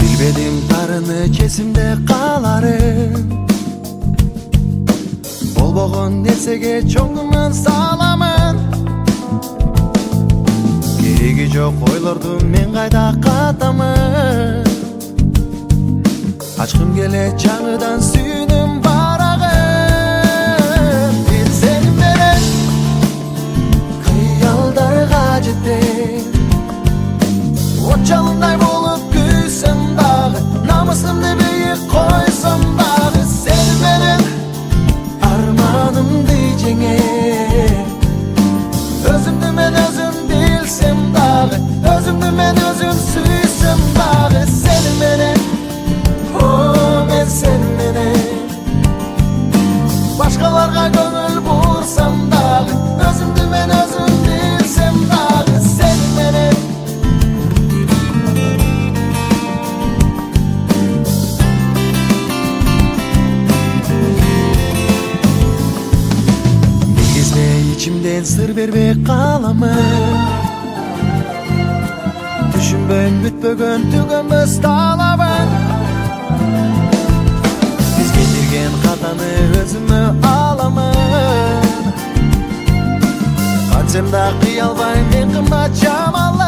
Bilmedim tarını kesimde kalarım. Bolboğun nersege çoğunun sağlamın. Keregi жоқ ойлордум мен кайда катамын. Ачкым келет жаңыдан сүйүнүм барагын. Бир сени менен кыялдарга жетем. От жалындай болуп күйсөм дагы, намысымды бийик койсом дагы, сени менен арманымды жеңем. Өзүмдү мен өзүм билсем дагы, өзүмдү мен өзүм сүйсөм дагы, сени менен, о мен сени менен. Башкаларга көңүл бурсам дагы, өзүмдү мен өзүм билсем дагы, сени менен. Bilgizbe içimden sır berbe kalamın. Düşünböйм бүтпөгөн түгөнбөс талабын. Биз кетирген катаны өзүмө аламын. Кантсем да кыя албайм мен кымбат жамалды.